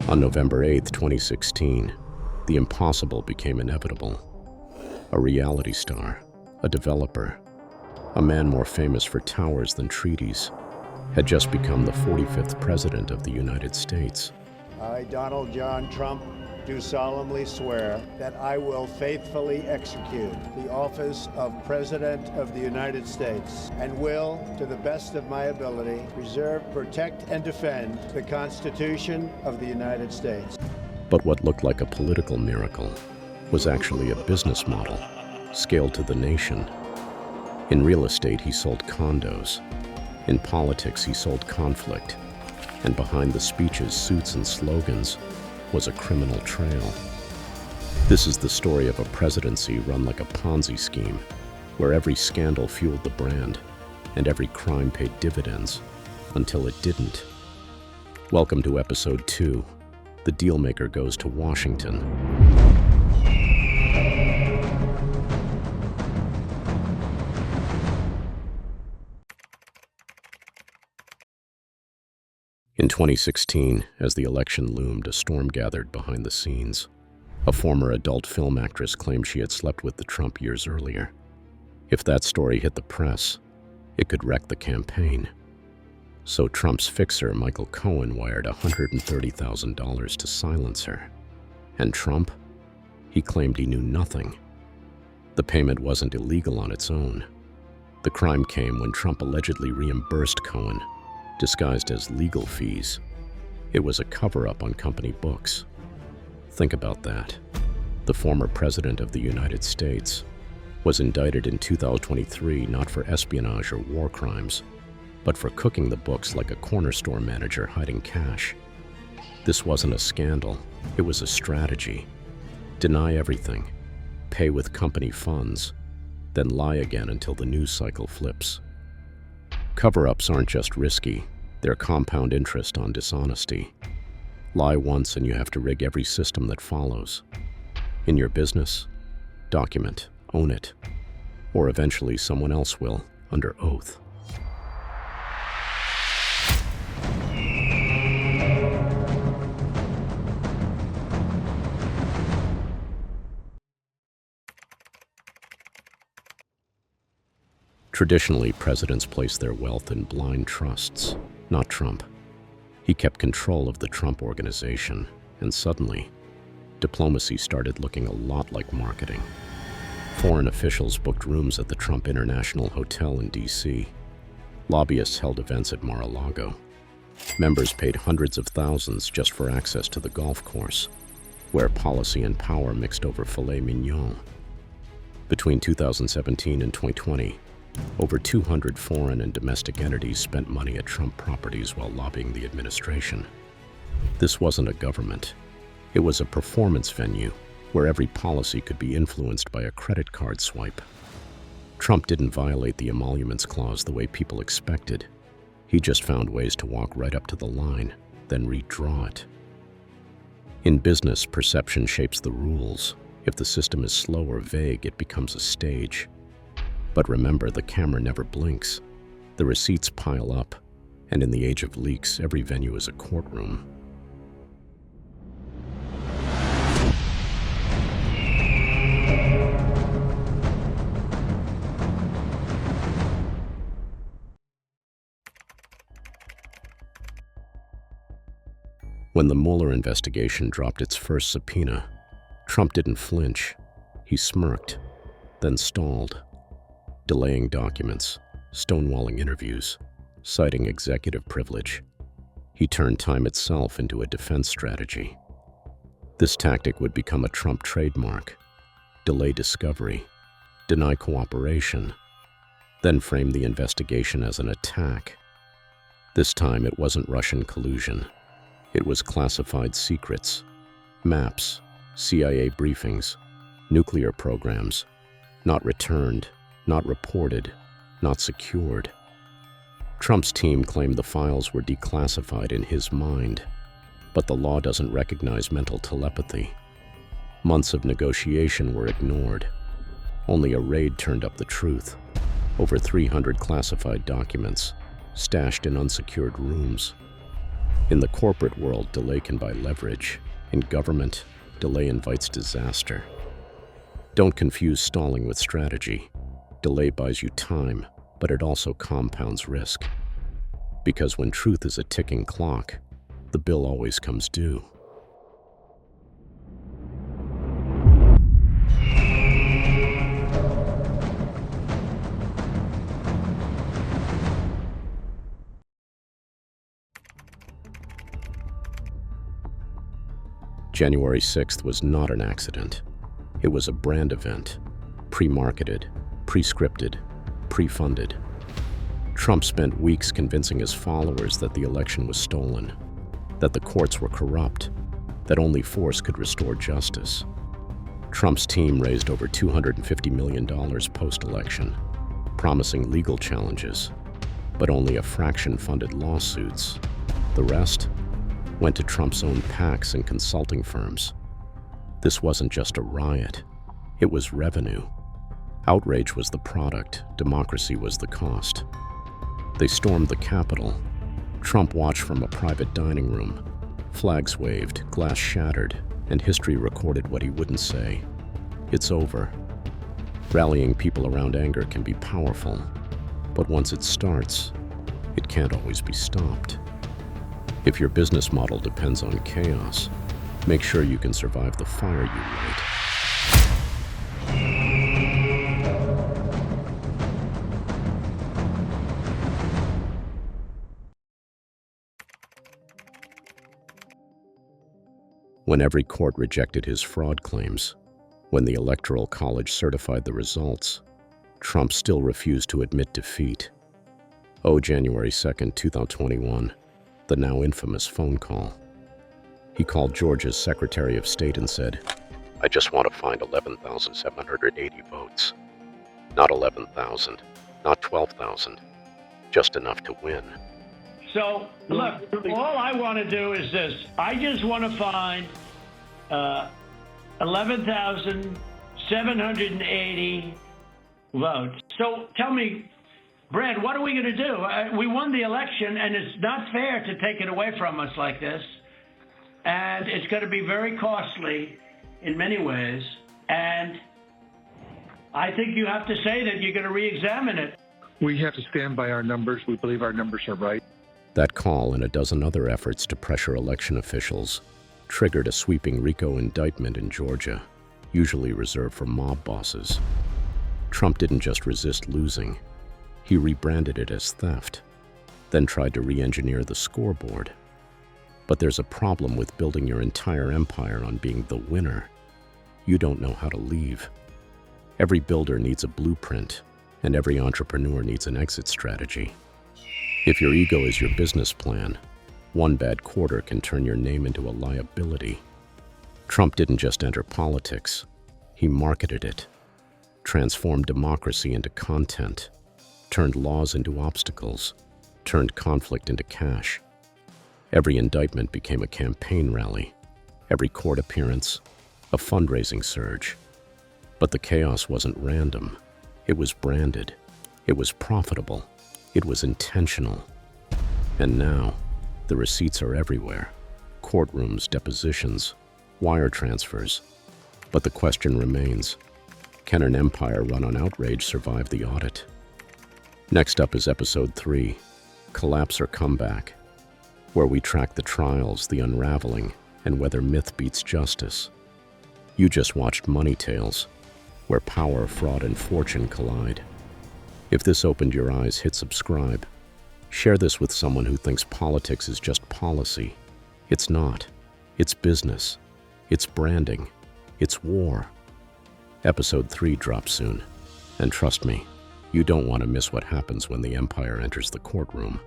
On November 8, 2016, the impossible became inevitable. A reality star, a developer, a man more famous for towers than treaties, had just become the 45th President of the United States. I, Donald John Trump, do solemnly swear that I will faithfully execute the office of President of the United States and will, to the best of my ability, preserve, protect, and defend the Constitution of the United States. But what looked like a political miracle was actually a business model, scaled to the nation. In real estate, he sold condos. In politics, he sold conflict. And behind the speeches, suits, and slogans was a criminal trail. This is the story of a presidency run like a Ponzi scheme, where every scandal fueled the brand and every crime paid dividends until it didn't. Welcome to episode 2. The Dealmaker Goes to Washington. In 2016, as the election loomed, a storm gathered behind the scenes. A former adult film actress claimed she had slept with the Trump years earlier. If that story hit the press, it could wreck the campaign. So Trump's fixer, Michael Cohen, wired $130,000 to silence her. And Trump? He claimed he knew nothing. The payment wasn't illegal on its own. The crime came when Trump allegedly reimbursed Cohen, disguised as legal fees. It was a cover-up on company books. Think about that. The former president of the United States was indicted in 2023 not for espionage or war crimes, but for cooking the books like a corner store manager hiding cash. This wasn't a scandal, it was a strategy. Deny everything, pay with company funds, then lie again until the news cycle flips. Cover-ups aren't just risky, they're compound interest on dishonesty. Lie once and you have to rig every system that follows. In your business, document, own it, or eventually someone else will, under oath. Traditionally, presidents place their wealth in blind trusts, not Trump. He kept control of the Trump Organization, and suddenly, diplomacy started looking a lot like marketing. Foreign officials booked rooms at the Trump International Hotel in D.C. Lobbyists held events at Mar-a-Lago. Members paid hundreds of thousands just for access to the golf course, where policy and power mixed over filet mignon. Between 2017 and 2020, over 200 foreign and domestic entities spent money at Trump properties while lobbying the administration. This wasn't a government. It was a performance venue where every policy could be influenced by a credit card swipe. Trump didn't violate the emoluments clause the way people expected. He just found ways to walk right up to the line, then redraw it. In business, perception shapes the rules. If the system is slow or vague, it becomes a stage. But remember, the camera never blinks. The receipts pile up, and in the age of leaks, every venue is a courtroom. When the Mueller investigation dropped its first subpoena, Trump didn't flinch. He smirked, then stalled, delaying documents, stonewalling interviews, citing executive privilege. He turned time itself into a defense strategy. This tactic would become a Trump trademark: delay discovery, deny cooperation, then frame the investigation as an attack. This time it wasn't Russian collusion. It was classified secrets, maps, CIA briefings, nuclear programs, not returned, not reported, not secured. Trump's team claimed the files were declassified in his mind, but the law doesn't recognize mental telepathy. Months of negotiation were ignored. Only a raid turned up the truth. Over 300 classified documents, stashed in unsecured rooms. In the corporate world, delay can buy leverage. In government, delay invites disaster. Don't confuse stalling with strategy. Delay buys you time, but it also compounds risk. Because when truth is a ticking clock, the bill always comes due. January 6th was not an accident. It was a brand event, pre-marketed, pre-scripted, pre-funded. Trump spent weeks convincing his followers that the election was stolen, that the courts were corrupt, that only force could restore justice. Trump's team raised over $250 million post-election, promising legal challenges, but only a fraction funded lawsuits. The rest went to Trump's own PACs and consulting firms. This wasn't just a riot, it was revenue. Outrage was the product, democracy was the cost. They stormed the Capitol. Trump watched from a private dining room. Flags waved, glass shattered, and history recorded what he wouldn't say. It's over. Rallying people around anger can be powerful, but once it starts, it can't always be stopped. If your business model depends on chaos, make sure you can survive the fire you light. When every court rejected his fraud claims, when the Electoral College certified the results, Trump still refused to admit defeat. January 2nd, 2021, the now infamous phone call. He called Georgia's Secretary of State and said, "I just want to find 11,780 votes. Not 11,000, not 12,000, just enough to win." So, look, all I want to do is this. I just want to find 11,780 votes. So tell me, Brad, what are we going to do? We won the election, and it's not fair to take it away from us like this. And it's going to be very costly in many ways. And I think you have to say that you're going to re-examine it. We have to stand by our numbers. We believe our numbers are right. That call and a dozen other efforts to pressure election officials triggered a sweeping RICO indictment in Georgia, usually reserved for mob bosses. Trump didn't just resist losing. He rebranded it as theft, then tried to re-engineer the scoreboard. But there's a problem with building your entire empire on being the winner. You don't know how to leave. Every builder needs a blueprint, and every entrepreneur needs an exit strategy. If your ego is your business plan, one bad quarter can turn your name into a liability. Trump didn't just enter politics, he marketed it, transformed democracy into content, turned laws into obstacles, turned conflict into cash. Every indictment became a campaign rally, every court appearance, a fundraising surge. But the chaos wasn't random. It was branded. It was profitable. It was intentional. And now, the receipts are everywhere. Courtrooms, depositions, wire transfers. But the question remains, can an empire run on outrage survive the audit? Next up is Episode 3, Collapse or Comeback, where we track the trials, the unraveling, and whether myth beats justice. You just watched Money Tales, where power, fraud, and fortune collide. If this opened your eyes, hit subscribe. Share this with someone who thinks politics is just policy. It's not. It's business. It's branding. It's war. Episode 3 drops soon. And trust me, you don't want to miss what happens when the empire enters the courtroom.